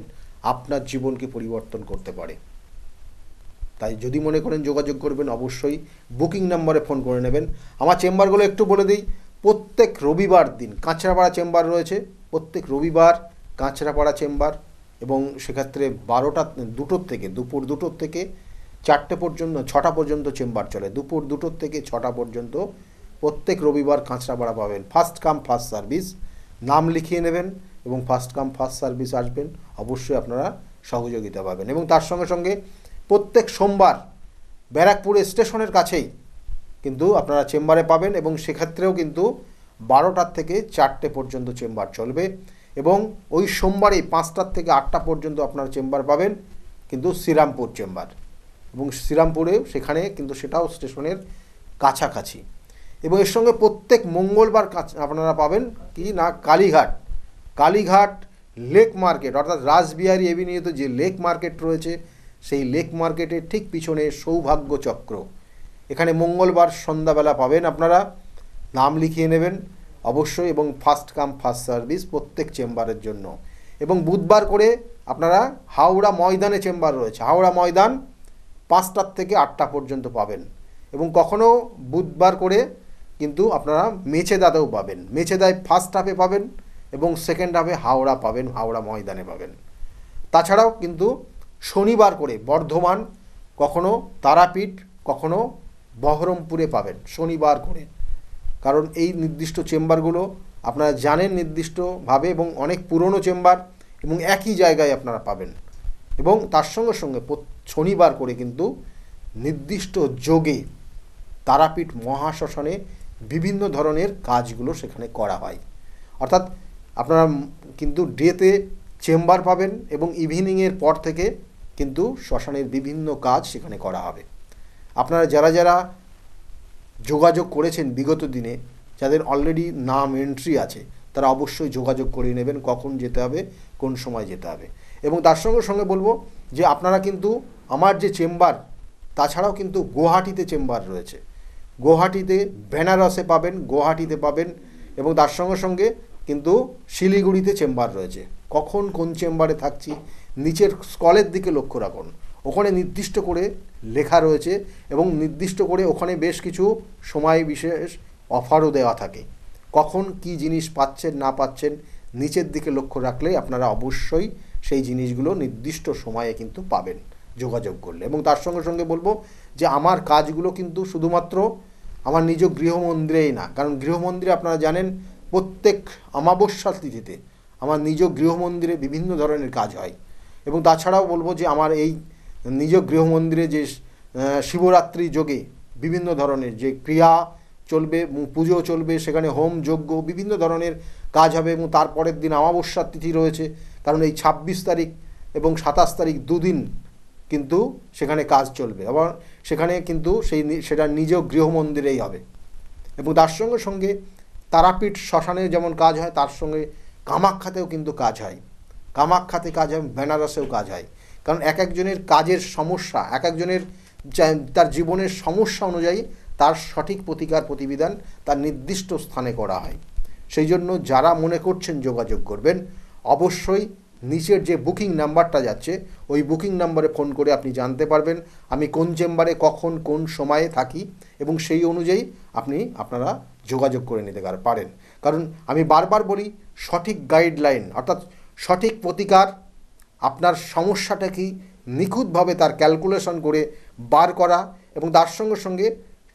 আপনার জীবনকে পরিবর্তন করতে পারে। তাই যদি মনে করেন যোগাযোগ করবেন অবশ্যই বুকিং নাম্বারে ফোন করে নেবেন। আমার চেম্বারগুলো একটু বলে দিই, প্রত্যেক রবিবার দিন কাঁচরাপাড়া চেম্বার রয়েছে, প্রত্যেক রবিবার কাঁচরাপাড়া চেম্বার, এবং সেক্ষেত্রে দুপুর 2টোর থেকে 4টে পর্যন্ত 6টা পর্যন্ত চেম্বার চলে। দুপুর 2টোর থেকে 6টা পর্যন্ত প্রত্যেক রবিবার কাঁচরাপাড়া পাবেন। ফার্স্ট কাম ফার্স্ট সার্ভিস, নাম লিখিয়ে নেবেন এবং ফার্স্ট কাম ফার্স্ট সার্ভিস আসবেন, অবশ্যই আপনারা সহযোগিতা পাবেন। এবং তার সঙ্গে সঙ্গে প্রত্যেক সোমবার ব্যারাকপুর স্টেশনের কাছেই কিন্তু আপনারা চেম্বারে পাবেন, এবং সেক্ষেত্রেও কিন্তু 12টার থেকে 4টে পর্যন্ত চেম্বার চলবে। এবং ওই সোমবারে 5টার থেকে 8টা পর্যন্ত আপনারা চেম্বার পাবেন কিন্তু শ্রীরামপুর চেম্বার, এবং শ্রীরামপুরেও সেখানে কিন্তু সেটাও স্টেশনের কাছাকাছি। এবং এর সঙ্গে প্রত্যেক মঙ্গলবার আপনারা পাবেন কি না কালীঘাট লেক মার্কেট, অর্থাৎ রাসবিহারী এভিনিউতে যে লেক মার্কেট রয়েছে সেই লেক মার্কেটের ঠিক পিছনে সৌভাগ্য চক্র, এখানে মঙ্গলবার সন্ধ্যাবেলা পাবেন। আপনারা নাম লিখিয়ে নেবেন অবশ্যই, এবং ফার্স্ট কাম ফার্স্ট সার্ভিস প্রত্যেক চেম্বারের জন্য। এবং বুধবার করে আপনারা হাওড়া ময়দানে চেম্বার রয়েছে, হাওড়া ময়দান 5টা থেকে 8টা পর্যন্ত পাবেন। এবং কখনও বুধবার করে কিন্তু আপনারা মেচেদাতেও পাবেন, মেচেদায় ফার্স্ট হাফে পাবেন এবং সেকেন্ড হাফে হাওড়া পাবেন, হাওড়া ময়দানে পাবেন। তাছাড়াও কিন্তু শনিবার করে বর্ধমান, কখনো তারাপীঠ, কখনো বহরমপুরে পাবেন শনিবার করে। কারণ এই নির্দিষ্ট চেম্বারগুলো আপনারা জানেন নির্দিষ্টভাবে এবং অনেক পুরনো চেম্বার এবং একই জায়গায় আপনারা পাবেন। এবং তার সঙ্গে সঙ্গে শনিবার করে কিন্তু নির্দিষ্ট যোগে তারাপীঠ মহাশ্মশানে বিভিন্ন ধরনের কাজগুলো সেখানে করা হয়। অর্থাৎ আপনারা কিন্তু ডেতে চেম্বার পাবেন এবং ইভিনিংয়ের পর থেকে কিন্তু শ্মশানের বিভিন্ন কাজ সেখানে করা হবে। আপনারা যারা যারা যোগাযোগ করেছেন বিগত দিনে, যাদের অলরেডি নাম এন্ট্রি আছে, তারা অবশ্যই যোগাযোগ করে নেবেন কখন যেতে হবে, কোন সময় যেতে হবে। এবং তার সঙ্গে সঙ্গে বলবো যে আপনারা কিন্তু আমার যে চেম্বার, তাছাড়াও কিন্তু গুয়াহাটিতে চেম্বার রয়েছে, গুয়াহাটিতে বেনারসে পাবেন, গুয়াহাটিতে পাবেন এবং তার সঙ্গে সঙ্গে কিন্তু শিলিগুড়িতে চেম্বার রয়েছে। কখন কোন চেম্বারে থাকছি নিচের স্কলের দিকে লক্ষ্য রাখুন, ওখানে নির্দিষ্ট করে লেখা রয়েছে এবং নির্দিষ্ট করে ওখানে বেশ কিছু সময় বিশেষ অফারও দেওয়া থাকে। কখন কি জিনিস পাচ্ছেন না পাচ্ছেন নিচের দিকে লক্ষ্য রাখলে আপনারা অবশ্যই সেই জিনিসগুলো নির্দিষ্ট সময়ে কিন্তু পাবেন যোগাযোগ করলে। এবং তার সঙ্গে সঙ্গে বলবো যে আমার কাজগুলো কিন্তু শুধুমাত্র আমার নিজ গৃহমন্দিরেই না, কারণ গৃহমন্দিরে আপনারা জানেন প্রত্যেক অমাবস্যার তিথিতে আমার নিজ গৃহমন্দিরে বিভিন্ন ধরনের কাজ হয়। এবং তাছাড়াও বলবো যে আমার এই নিজ গৃহমন্দিরে যে শিবরাত্রি যোগে বিভিন্ন ধরনের যে ক্রিয়া চলবে, পুজো চলবে, সেখানে হোম যজ্ঞ বিভিন্ন ধরনের কাজ হবে। এবং তারপরের দিন অমাবস্যার তিথি রয়েছে, কারণ এই 26 তারিখ এবং 27 তারিখ দুদিন কিন্তু সেখানে কাজ চলবে। আবার সেখানে কিন্তু সেটা নিজ গৃহমন্দিরেই হবে। এবং তার সঙ্গে সঙ্গে তারাপীঠ শ্মশানে যেমন কাজ হয়, তার সঙ্গে কামাখ্যাতেও কিন্তু কাজ হয়, কামাখ্যাতে কাজ হয়, বেনারসেও কাজ হয়। কারণ এক একজনের কাজের সমস্যা, এক একজনের তার জীবনের সমস্যা অনুযায়ী তার সঠিক প্রতিকার প্রতিবিধান তার নির্দিষ্ট স্থানে করা হয়। সেই জন্য যারা মনে করছেন যোগাযোগ করবেন, অবশ্যই নিচের যে বুকিং নাম্বারটা যাচ্ছে ওই বুকিং নাম্বারে ফোন করে আপনি জানতে পারবেন আমি কোন চেম্বারে কখন কোন সময়ে থাকি, এবং সেই অনুযায়ী আপনারা যোগাযোগ করে নিতে পারেন। কারণ আমি বারবার বলি সঠিক গাইডলাইন অর্থাৎ সঠিক প্রতিকার, আপনার সমস্যাটা কি নিখুঁতভাবে তার ক্যালকুলেশন করে বার করা এবং তার সঙ্গে সঙ্গে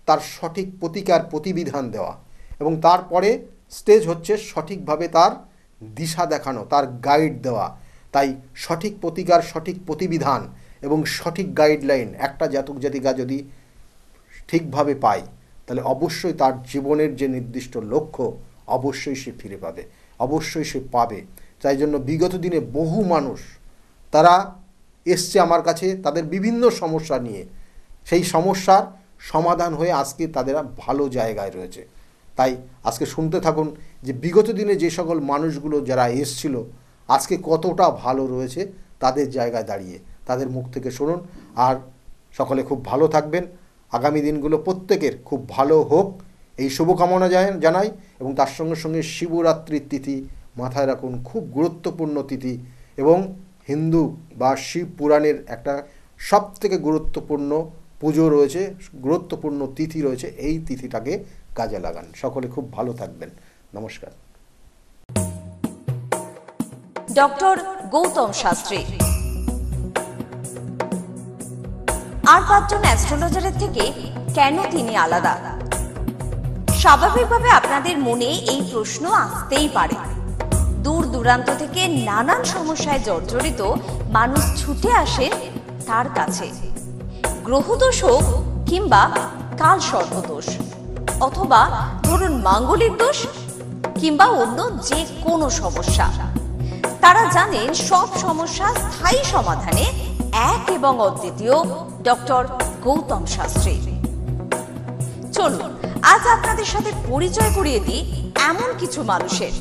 তার সঠিক প্রতিকার প্রতিবিধান দেওয়া, এবং তারপরে স্টেজ হচ্ছে সঠিকভাবে তার দিশা দেখানো, তার গাইড দেওয়া। তাই সঠিক প্রতিকার, সঠিক প্রতিবিধান এবং সঠিক গাইডলাইন একটা জাতক জাতিকা যদি ঠিকভাবে পায়, তাহলে অবশ্যই তার জীবনের যে নির্দিষ্ট লক্ষ্য অবশ্যই সে ফিরে পাবে, অবশ্যই সে পাবে। তাই জন্য বিগত দিনে বহু মানুষ তারা এসছে আমার কাছে তাদের বিভিন্ন সমস্যা নিয়ে, সেই সমস্যার সমাধান হয়ে আজকে তাদের ভালো জায়গায় রয়েছে। তাই আজকে শুনতে থাকুন যে বিগত দিনে যে সকল মানুষগুলো যারা এসছিল আজকে কতটা ভালো রয়েছে তাদের জায়গায় দাঁড়িয়ে, তাদের মুখ থেকে শুনুন। আর সকলে খুব ভালো থাকবেন, আগামী দিনগুলো প্রত্যেকের খুব ভালো হোক এই শুভকামনা জানাই। এবং তার সঙ্গে সঙ্গে শিবরাত্রির তিথি মাথায় রাখুন, খুব গুরুত্বপূর্ণ তিথি এবং হিন্দু বা শিব পুরাণের একটা সবথেকে গুরুত্বপূর্ণ পুজো রয়েছে, গুরুত্বপূর্ণ তিথি রয়েছে, এই তিথিটাকে কাজে লাগান। সকলে খুব ভালো থাকবেন, নমস্কার। ডক্টর গৌতম শাস্ত্রী আর 5 জন অ্যাস্ট্রোলজারের থেকে কেন তিনি আলাদা? স্বাভাবিকভাবে আপনাদের মনে এই প্রশ্ন আসতেই পারে। দূর দূরান্ত থেকে নানান সমস্যায় জর্জরিত মানুষ ছুটে আসে তার কাছে। গ্রহদোষ হোক কিংবা কাল সর্পদোষ, অথবা ধরুন মাঙ্গলিক দোষ কিংবা অন্য যে কোনো সমস্যা, তারা জানেন সব সমস্যা স্থায়ী সমাধানে এক এবং অদ্বিতীয় ডক্টর গৌতম শাস্ত্রী। চলুন আজ আপনাদের সাথে পরিচয় করিয়ে দিই এমন কিছু মানুষের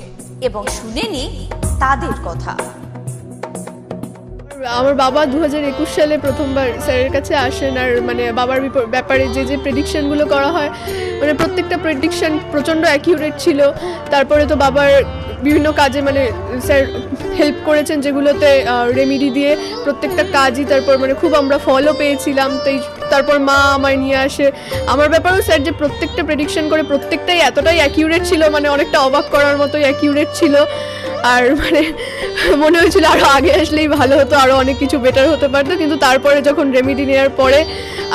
এবং শুনে নিই তাদের কথা। আমার বাবা 2021 সালে প্রথমবার স্যারের কাছে আসেন, আর মানে বাবার ব্যাপারে যে প্রেডিকশনগুলো করা হয়, মানে প্রত্যেকটা প্রেডিকশন প্রচণ্ড অ্যাকিউরেট ছিল। তারপরে তো বাবার বিভিন্ন কাজে মানে স্যার হেল্প করেছেন, যেগুলোতে রেমিডি দিয়ে প্রত্যেকটা কাজই তারপর মানে খুব আমরা ফলও পেয়েছিলাম। তো তারপর মা আমায় নিয়ে আসে। আমার ব্যাপারেও স্যার যে প্রত্যেকটা প্রেডিকশন করে প্রত্যেকটাই এতটাই অ্যাকিউরেট ছিল, মানে অনেকটা অবাক করার মতোই অ্যাকিউরেট ছিল। আর মানে মনে হয়েছিল আরও আগে আসলেই ভালো হতো, আরও অনেক কিছু বেটার হতে পারতো। কিন্তু তারপরে যখন রেমিডি নেওয়ার পরে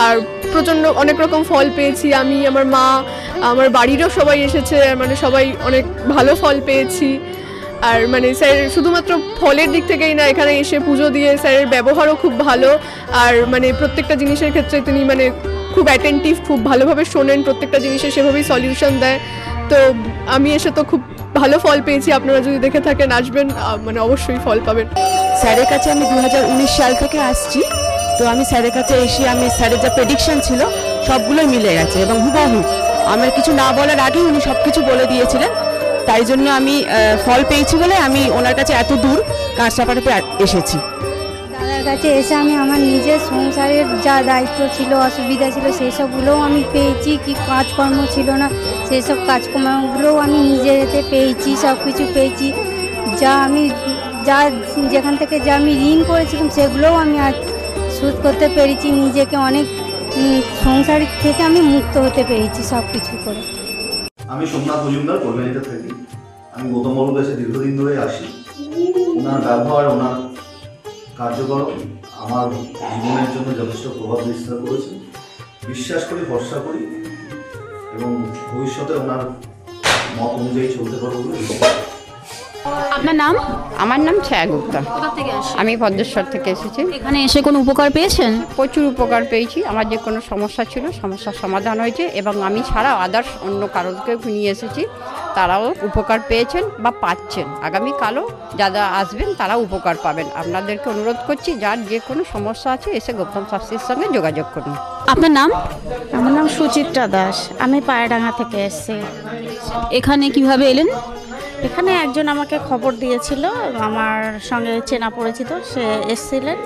আর প্রচণ্ড অনেক রকম ফল পেয়েছি আমি, আমার মা, আমার বাড়িরও সবাই এসেছে, মানে সবাই অনেক ভালো ফল পেয়েছি। আর মানে স্যার শুধুমাত্র ফলের দিক থেকেই না, এখানে এসে পুজো দিয়ে স্যারের ব্যবহারও খুব ভালো। আর মানে প্রত্যেকটা জিনিসের ক্ষেত্রে তিনি মানে খুব অ্যাটেন্টিভ, খুব ভালোভাবে শোনেন, প্রত্যেকটা জিনিসের সেভাবেই সলিউশন দেয়। তো আমি এসে তো খুব ভালো ফল পেয়েছি। আপনারা যদি দেখে থাকেন, আসবেন, মানে অবশ্যই ফল পাবেন। স্যারের কাছে আমি 2019 সাল থেকে আসছি। তো আমি স্যারের কাছে এসে আমি স্যারের যা প্রেডিকশন ছিল সবগুলোই মিলে গেছে এবং হুবহু আমার কিছু না বলার আগেই উনি সব কিছু বলে দিয়েছিলেন। তাই জন্য আমি ফল পেয়েছি বলে আমি ওনার কাছে এত দূর কাঁচরাপাড়াতে এসেছি। দাদার কাছে এসে আমি আমার নিজের সংসারের যা দায়িত্ব ছিল, অসুবিধা ছিল, সেই সবগুলোও আমি পেয়েছি। কি কাজকর্ম ছিল না, সেই সব কাজকর্মগুলোও আমি নিজের হাতে পেয়েছি, সব কিছু পেয়েছি। যেখান থেকে যা আমি ঋণ করেছিলাম সেগুলোও আমি আজ শোধ করতে পেরেছি। নিজেকে অনেক সংসার থেকে আমি মুক্ত হতে পেরেছি সব কিছু করে। আমি সোমনাথ মজুমদার, কল্যাণীতে থাকি। আমি গৌতম বাবুর কাছে দীর্ঘদিন ধরে আসি। ওনার ব্যবহার, ওনার কার্যকলাপ আমার জীবনের জন্য যথেষ্ট প্রভাব বিস্তার করেছে। বিশ্বাস করি, ভরসা করি এবং ভবিষ্যতে ওনার মত অনুযায়ী চলতে পারবো বলে। আপনার নাম? আমার নাম ছায়া গুপ্তা। কোথা থেকে আসেন? আমি ভদ্রেশ্বর থেকে এসেছি। এখানে এসে কোনো উপকার পেয়েছেন? প্রচুর উপকার পেয়েছি। আমার যে কোনো সমস্যা ছিল, সমস্যার সমাধান হয়েছে এবং আমি ছাড়া আদার্স অন্য কারোকে নিয়ে এসেছি, তারাও উপকার পেয়েছেন বা পাচ্ছেন। আগামীকালও যারা আসবেন তারাও উপকার পাবেন। আপনাদেরকে অনুরোধ করছি, যার যে কোনো সমস্যা আছে এসে গৌতম শাস্ত্রীর সঙ্গে যোগাযোগ করুন। আপনার নাম? আমার নাম সুচিত্রা দাস। আমি পায়রাডাঙ্গা থেকে এসেছি। এখানে কিভাবে এলেন? এখানে একজন আমাকে খবর দিয়েছিল, আমার সঙ্গে চেনা পরিচিত, সে এসেছিলেন।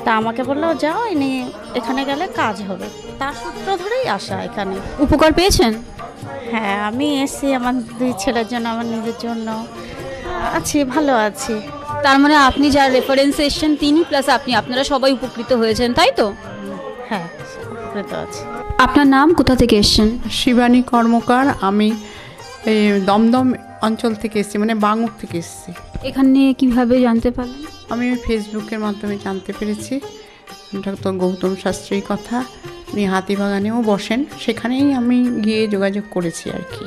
তা আমাকে বললো যাও, ইনি এখানে গেলে কাজ হবে। তার সূত্র ধরেই আসা এখানে। উপকার পেয়েছেন? হ্যাঁ, আমি এসেছি আমার 2 ছেলের জন্য, আমার নিজের জন্য। আছি, ভালো আছি। তার মানে আপনি যার রেফারেন্সে এসেছেন তিনি প্লাস আপনি, আপনারা সবাই উপকৃত হয়েছেন, তাই তো? হ্যাঁ, উপকৃত আছি। আপনার নাম? কোথা থেকে এসেছেন? শিবানী কর্মকার। আমি দমদম অঞ্চল থেকে এসেছি, মানে বাঙুর থেকে এসেছি। এখানে কিভাবে জানতে পারলেন? আমি ফেসবুকের মাধ্যমে জানতে পেরেছি। এটা তো গৌতম শাস্ত্রীর কথা। উনি হাতিবাগানেও বসেন, সেখানেই আমি গিয়ে যোগাযোগ করেছি আর কি।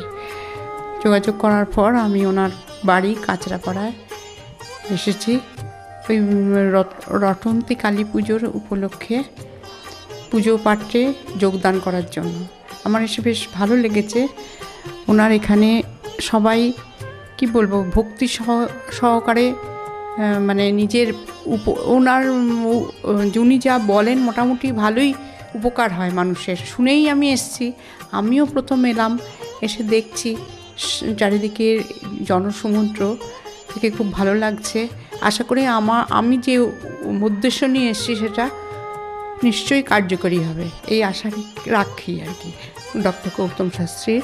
যোগাযোগ করার পর আমি ওনার বাড়ি কাঁচরাপাড়ায় এসেছি ওই রটন্তী কালী পুজোর উপলক্ষে পুজো পাঠে যোগদান করার জন্য। আমার এসে বেশ ভালো লেগেছে। ওনার এখানে সবাই কি বলবো, ভক্তি সহকারে মানে নিজের ওনার উনি যা বলেন মোটামুটি ভালোই উপকার হয় মানুষের। শুনেই আমি এসেছি। আমিও প্রথম এলাম, এসে দেখছি চারিদিকে জনসমুদ্র, থেকে খুব ভালো লাগছে। আশা করি আমি যে উদ্দেশ্য নিয়ে এসেছি সেটা নিশ্চয়ই কার্যকরী হবে, এই আশা রাখি আর কি ডক্টর গৌতম শাস্ত্রীর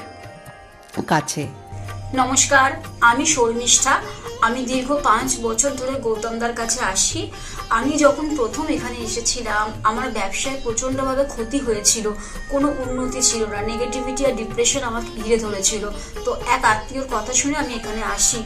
কাছে। নমস্কার, আমি শর্মিষ্ঠা। আমি দীর্ঘ 5 বছর ধরে গৌতমদার কাছে আসি। আমি যখন প্রথম এখানে এসেছিলাম আমার ব্যবসায় প্রচণ্ডভাবে ক্ষতি হয়েছিল, কোনো উন্নতি ছিল না, নেগেটিভিটি আর ডিপ্রেশন আমাকে ঘিরে ধরেছিল। তো এক আত্মীয়র কথা শুনে আমি এখানে আসি।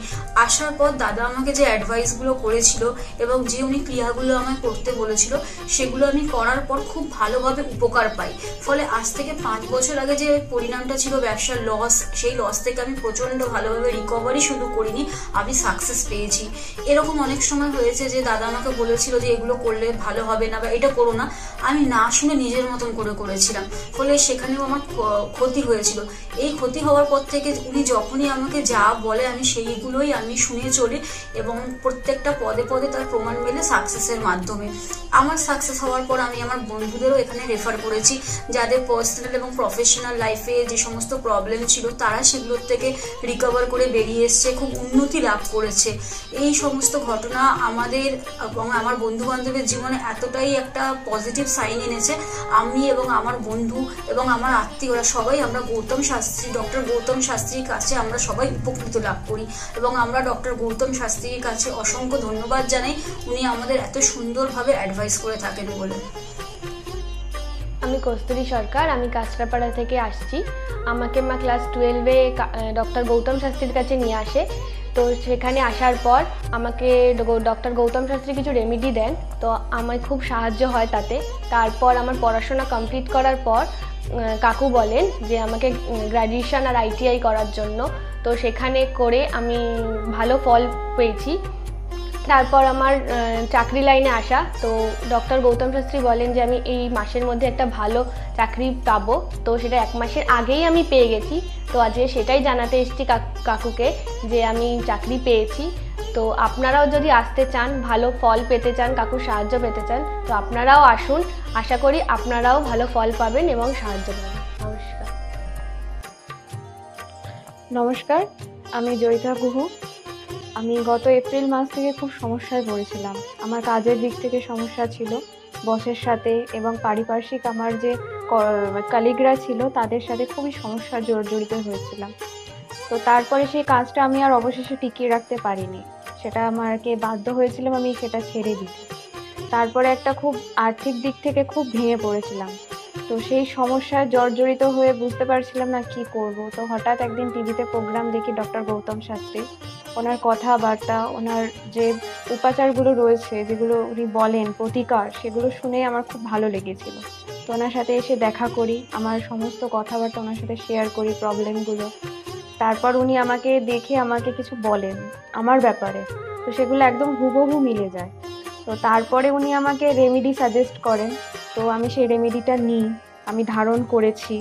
আসার পর দাদা আমাকে যে অ্যাডভাইসগুলো করেছিল এবং যে উনি ক্রিয়াগুলো আমায় করতে বলেছিল সেগুলো আমি করার পর খুব ভালোভাবে উপকার পাই। ফলে আজ থেকে 5 বছর আগে যে পরিণামটা ছিল ব্যবসার লস, সেই লস থেকে আমি প্রচণ্ড ভালোভাবে রিকভারি শুধু করিনি, আমি সাকসেস পেয়েছি। এরকম অনেক সময় হয়েছে যে দাদা আমাকে বলেছিল যে এগুলো করলে ভালো হবে না বা এটা করো না, আমি না শুনে নিজের মতন করে করেছিলাম, ফলে সেখানেও আমার ক্ষতি হয়েছিল। এই ক্ষতি হওয়ার পর থেকে উনি যখনই আমাকে যা বলে আমি সেইগুলোই আমি শুনে চলি এবং প্রত্যেকটা পদে পদে তার প্রমাণ মেলে সাকসেসের মাধ্যমে। আমার সাকসেস হওয়ার পর আমি আমার বন্ধুদেরও এখানে রেফার করেছি, যাদের পার্সোনাল এবং প্রফেশনাল লাইফে যে সমস্ত প্রবলেম ছিল তারা সেগুলোর থেকে রিকভার করে বেরিয়ে এসছে, খুব উন্নতি লাভ করেছে। করছে। এই সমস্ত ঘটনা আমাদের এবং আমার বন্ধু বান্ধবের জীবনে এতটাই একটা পজিটিভ সাইন এনেছে, আমি এবং আমার বন্ধু এবং আমার আত্মীয়রা সবাই আমরা ডক্টর গৌতম শাস্ত্রীর কাছে আমরা সবাই উপকৃত লাভ করি এবং আমরা ডক্টর গৌতম শাস্ত্রীর কাছে অসংখ্য ধন্যবাদ জানাই, উনি আমাদের এত সুন্দরভাবে অ্যাডভাইস করে থাকেন বলে। আমি কস্তুরী সরকার, আমি কাঁচরাপাড়া থেকে আসছি। আমাকে মা ক্লাস 12-এ ডক্টর গৌতম শাস্ত্রীর কাছে নিয়ে আসে। তো সেখানে আসার পর আমাকে ডক্টর গৌতম শাস্ত্রী কিছু রেমেডি দেন, তো আমার খুব সাহায্য হয় তাতে। তারপর আমার পড়াশোনা কমপ্লিট করার পর কাকু বলেন যে আমাকে গ্র্যাজুয়েশন আর ITI করার জন্য। তো সেখানে করে আমি ভালো ফল পেয়েছি। তারপর আমার চাকরি লাইনে আসা, তো ডক্টর গৌতম শাস্ত্রী বলেন যে আমি এই মাসের মধ্যে একটা ভালো চাকরি পাবো, তো সেটা 1 মাসের আগেই আমি পেয়ে গেছি। তো আজকে সেটাই জানাতে এসেছি কাকুকে যে আমি চাকরি পেয়েছি। তো আপনারাও যদি আসতে চান, ভালো ফল পেতে চান, কাকুর সাহায্য পেতে চান, তো আপনারাও আসুন। আশা করি আপনারাও ভালো ফল পাবেন এবং সাহায্য পাবেন। নমস্কার। নমস্কার, আমি জয়িতা গুহ। আমি গত এপ্রিল মাস থেকে খুব সমস্যায় পড়েছিলাম। আমার কাজের দিক থেকে সমস্যা ছিল, বসের সাথে এবং পারিপার্শ্বিক আমার যে কলিগরা ছিল তাদের সাথে খুবই সমস্যা জড়িত হয়েছিলাম। তো তারপরে সেই কাজটা আমি আর অবশেষে টিকিয়ে রাখতে পারিনি, সেটা আমাকে বাধ্য হয়েছিলাম আমি সেটা ছেড়ে দিতে। তারপরে একটা খুব আর্থিক দিক থেকে খুব ভেঙে পড়েছিলাম। তো সেই সমস্যায় জর্জরিত হয়ে বুঝতে পারছিলাম না কি করব। তো হঠাৎ একদিন টিভিতে প্রোগ্রাম দেখি ডক্টর গৌতম শাস্ত্রী, ওনার কথাবার্তা, ওনার যে উপাচারগুলো রয়েছে, যেগুলো উনি বলেন প্রতিকার, সেগুলো শুনে আমার খুব ভালো লেগেছিল। তো ওনার সাথে এসে দেখা করি, আমার সমস্ত কথাবার্তা ওনার সাথে শেয়ার করি, প্রবলেমগুলো। তারপর উনি আমাকে দেখে আমাকে কিছু বলেন আমার ব্যাপারে, তো সেগুলো একদম হুবহু মিলে যায়। তো তারপরে উনি আমাকে রেমেডি সাজেস্ট করেন, তো আমি সেই রেমেডিটা নিই, আমি ধারণ করেছি।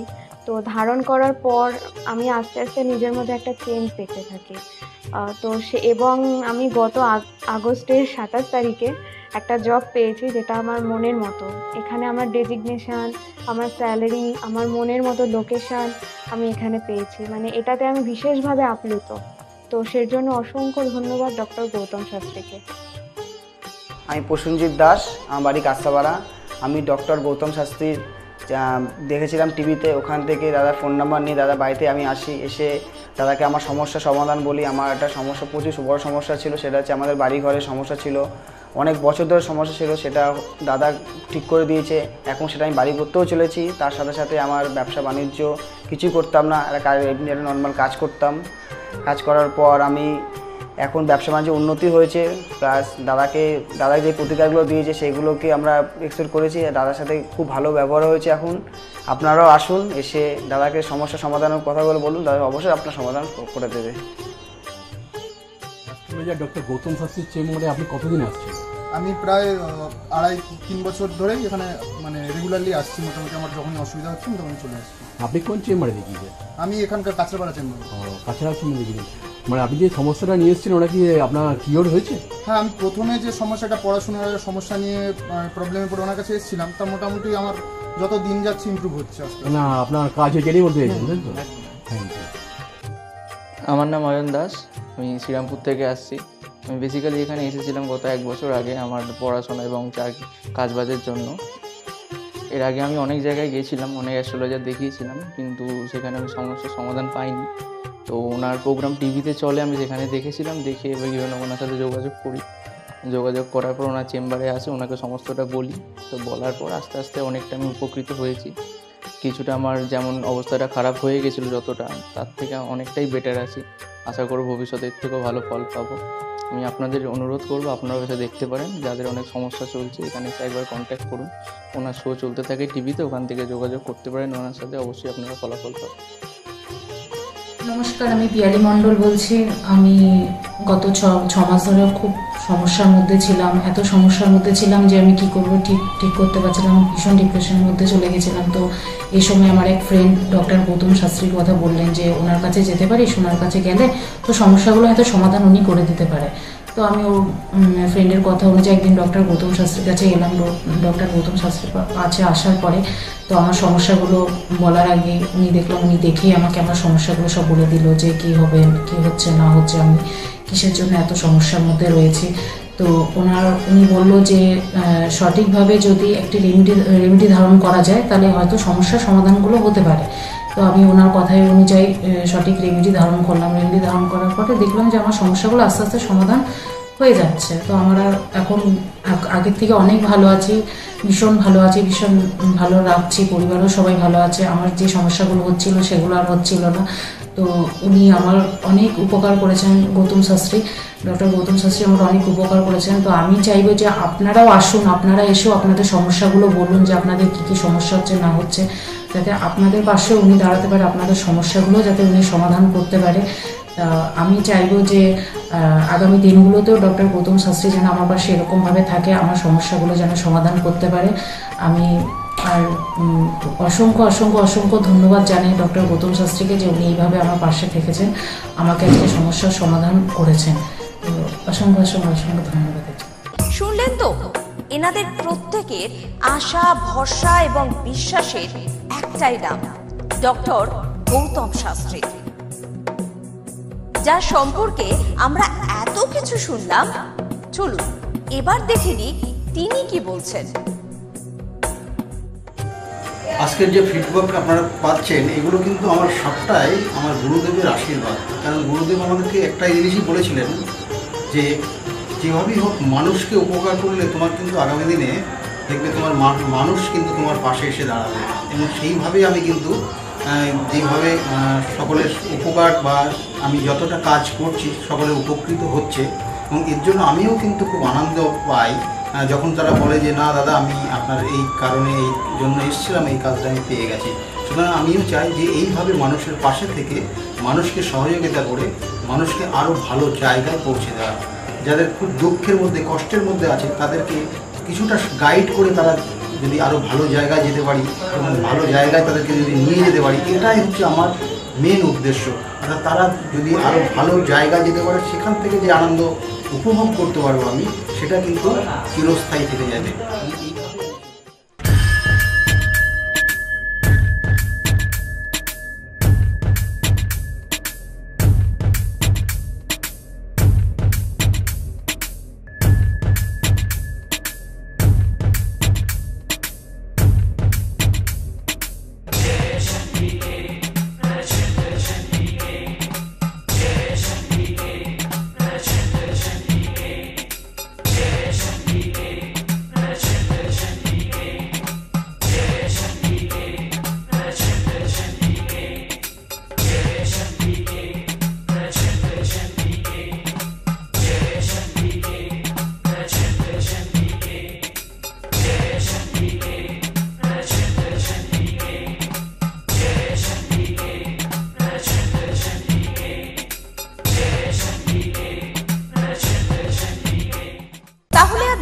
তো ধারণ করার পর আমি আস্তে আস্তে নিজের মধ্যে একটা চেঞ্জ দেখতে থাকি। তো এবং আমি গত আগস্টের 27 তারিখে একটা জব পেয়েছি, যেটা আমার মনের মতো। এখানে আমার ডেজিগনেশান, আমার স্যালারি, আমার মনের মতো লোকেশান আমি এখানে পেয়েছি, মানে এটাতে আমি বিশেষভাবে আপ্লুত। তো সের জন্য অসংখ্য ধন্যবাদ ডক্টর গৌতম শাস্ত্রীকে। আমি প্রসেনজিৎ দাস, আমার বাড়ি কাঁচরাপাড়া। আমি ডক্টর গৌতম শাস্ত্রীর দেখেছিলাম টিভিতে, ওখান থেকে দাদার ফোন নাম্বার নিয়ে দাদা বাড়িতে আমি আসি। এসে দাদাকে আমার সমস্যা সমাধান বলি। আমার একটা সমস্যা, প্রচুর বড় সমস্যা ছিল, সেটা হচ্ছে আমাদের বাড়ি ঘরের সমস্যা ছিল, অনেক বছর ধরে সমস্যা ছিল, সেটা দাদা ঠিক করে দিয়েছে। এখন সেটা আমি বাড়ি করতেও চলেছি। তার সাথে সাথে আমার ব্যবসা বাণিজ্য কিছুই করতাম না, একটা নর্মাল কাজ করতাম। কাজ করার পর আমি এখন ব্যবসা বাণিজ্য উন্নতি হয়েছে, প্লাস দাদা যে প্রতিকারগুলো দিয়েছে সেগুলোকে আমরা এক্সপেক্ট করেছি। দাদার সাথে খুব ভালো ব্যবহার হয়েছে। এখন আপনারাও আসুন, এসে দাদাকে সমস্যা সমাধানের কথাগুলো বলুন, দাদা অবশ্যই আপনার সমাধান করে দেবে। ডক্টর গৌতম শাস্ত্রীর চেম্বারে আপনি কতদিন আসছেন? আমি প্রায় 2.5-3 বছর ধরেই এখানে মানে রেগুলারলি আসছি। মোটামুটি আমার যখন অসুবিধা হচ্ছে আমি তখন চলে আসছি। আপনি কোন চেম্বারে দেখিয়েছেন? আমি এখানকার কাঁচরাপাড়া চেম্বার। কাঁচরাপাড়া চেম্বারে দেখিয়েছেন, মানে আপনি যে সমস্যাটা নিয়ে এসেছেন ওটা কি আপনার কিওর হয়েছে? হ্যাঁ, আমি প্রথমে যে সমস্যাটা, পড়াশোনার সমস্যা নিয়ে প্রবলেমে পড়ে ওনার কাছে এসেছিলাম, তা মোটামুটি আমার যত দিন যাচ্ছে ইমপ্রুভ হচ্ছে আস্তে আস্তে। না, আপনার কাজ হয়ে গেলেই বলতে চাইছেন, তাই তো? আমার নাম অয়ন দাস, আমি শ্রীরামপুর থেকে আসছি। আমি বেসিক্যালি এখানে এসেছিলাম গত 1 বছর আগে আমার পড়াশোনা এবং কাজবাজের জন্য। এর আগে আমি অনেক জায়গায় গিয়েছিলাম, অনেক অ্যাস্ট্রোলজার দেখিয়েছিলাম, কিন্তু সেখানে আমি সমস্যার সমাধান পাইনি। তো ওনার প্রোগ্রাম টিভিতে চলে, আমি সেখানে দেখেছিলাম, দেখে এবার ওনার সাথে যোগাযোগ করার পর ওনার চেম্বারে আসে, ওনাকে সমস্তটা বলি। তো বলার পর আস্তে আস্তে অনেকটা আমি উপকৃত হয়েছি। কিছুটা আমার যেমন অবস্থাটা খারাপ হয়ে গেছিলো যতটা, তার থেকে অনেকটাই বেটার আছি। আশা করব ভবিষ্যতে এর থেকেও ভালো ফল পাবো। আমি আপনাদের অনুরোধ করবো আপনারা এসে দেখতে পারেন, যাদের অনেক সমস্যা চলছে এখানে এসে একবার কন্ট্যাক্ট করুন। ওনার শো চলতে থাকে টিভিতে, ওখান থেকে যোগাযোগ করতে পারেন ওনার সাথে, অবশ্যই আপনারা ফলাফল পাবেন। নমস্কার, আমি পিয়ালি মণ্ডল বলছি। আমি গত 6 মাস ধরে খুব সমস্যার মধ্যে ছিলাম, এত সমস্যার মধ্যে ছিলাম যে আমি কি করবো ঠিক করতে পারছিলাম, ভীষণ ডিপ্রেশনের মধ্যে চলে গেছিলাম। তো এই সময় আমার এক ফ্রেন্ড ডক্টর গৌতম শাস্ত্রীর কথা বললেন যে ওনার কাছে যেতে পারিস, ওনার কাছে গেলে তো সমস্যাগুলো হয়তো সমাধান উনি করে দিতে পারে। তো আমি ওর ফ্রেন্ডের কথা অনুযায়ী একদিন ডক্টর গৌতম শাস্ত্রীর কাছে এলাম। ডক্টর গৌতম শাস্ত্রীর কাছে আসার পরে তো আমার সমস্যাগুলো বলার আগে উনি দেখেই আমাকে আমার সমস্যাগুলো সব বলে দিল যে কী হবে, কী হচ্ছে না হচ্ছে, আমি কিসের জন্য এত সমস্যার মধ্যে রয়েছি। তো উনি বলল যে সঠিকভাবে যদি একটি রেমেডি ধারণ করা যায় তাহলে হয়তো সমস্যার সমাধানগুলো হতে পারে। তো আমি ওনার কথায় অনুযায়ী সঠিক রেমেডি ধারণ করলাম। রেমেডি ধারণ করার পরে দেখলাম যে আমার সমস্যাগুলো আস্তে আস্তে সমাধান হয়ে যাচ্ছে। তো আমরা এখন আগের থেকে অনেক ভালো আছি, ভীষণ ভালো আছি, ভীষণ ভালো রাখছি, পরিবারও সবাই ভালো আছে। আমার যে সমস্যাগুলো হচ্ছিল সেগুলো আর হচ্ছিল না। তো উনি আমার অনেক উপকার করেছেন, ডক্টর গৌতম শাস্ত্রী আমার অনেক উপকার করেছেন। তো আমি চাইবো যে আপনারাও আসুন, আপনারা এসেও আপনাদের সমস্যাগুলো বলুন যে আপনাদের কী কী সমস্যা হচ্ছে না হচ্ছে, যাতে আপনাদের পাশেও উনি দাঁড়াতে পারে, আপনাদের সমস্যাগুলো যাতে উনি সমাধান করতে পারে। আমি চাইবো যে আগামী দিনগুলোতেও ডক্টর গৌতম শাস্ত্রী যেন আমার পাশে এরকমভাবে থাকে, আমার সমস্যাগুলো যেন সমাধান করতে পারে। আমি আর অসংখ্য অসংখ্য অসংখ্য ধন্যবাদ জানাই ডক্টর গৌতম শাস্ত্রীকে যে উনি এইভাবে আমার পাশে থেকেছেন, আমাকে আজকে সমস্যার সমাধান করেছেন। তো অসংখ্য অসংখ্য অসংখ্য ধন্যবাদ। শুনলেন তো, এনাদের প্রত্যেকের আশা, ভরসা এবং বিশ্বাসের একটাই নাম, ডক্টর গৌতম শাস্ত্রী, যার সম্পর্কে আমরা এত কিছু শুনলাম। চলুন এবার দেখে নিই তিনি কি বলছেন। আজকের যে ফিডব্যাক আপনারা পাচ্ছেন এগুলো কিন্তু আমার সবটাই আমার গুরুদেবের আশীর্বাদ। কারণ গুরুদেব আমাদেরকে একটাই জিনিসই বলেছিলেন যে যেভাবেই হোক মানুষকে উপকার করলে তোমার কিন্তু আগামী দিনে দেখবে তোমার মানুষ কিন্তু তোমার পাশে এসে দাঁড়াবে। এবং সেইভাবেই আমি কিন্তু যেভাবে সকলের উপকার বা আমি যতটা কাজ করছি সকলে উপকৃত হচ্ছে, এবং এর জন্য আমিও কিন্তু খুব আনন্দ পাই যখন তারা বলে যে না দাদা আমি আপনার এই কারণে এই জন্য এসেছিলাম, এই কাজটা আমি পেয়ে গেছি। সুতরাং আমিও চাই যে এইভাবে মানুষের পাশে থেকে মানুষকে সহযোগিতা করে মানুষকে আরও ভালো জায়গায় পৌঁছে দেওয়া। যাদের খুব দুঃখের মধ্যে কষ্টের মধ্যে আছে তাদেরকে কিছুটা গাইড করে তারা যদি আরও ভালো জায়গায় যেতে পারি এবং ভালো জায়গায় তাদেরকে যদি নিয়ে যেতে পারি, এটাই হচ্ছে আমার মেন উদ্দেশ্য। অর্থাৎ তারা যদি আরও ভালো জায়গায় যেতে পারে সেখান থেকে যে আনন্দ উপভোগ করতে পারবো আমি, সেটা কিন্তু চিরস্থায়ী থেকে যাবে।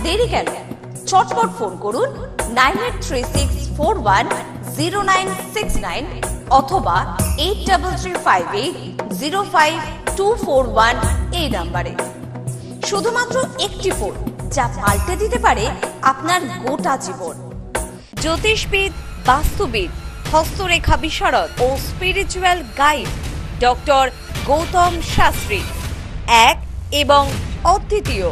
দেরি কেন? চটপট ফোন করুন 9836410969 অথবা 8335805241 এই নাম্বারে। শুধুমাত্র একটি ফোন যা পাল্টে দিতে পারে আপনার গোটা জীবন। জ্যোতিষবিদ, বাস্তুবিদ, হস্তরেখা বিশারদ ও spiritual guide doctor Gautam Shastri, এক এবং অদ্বিতীয়।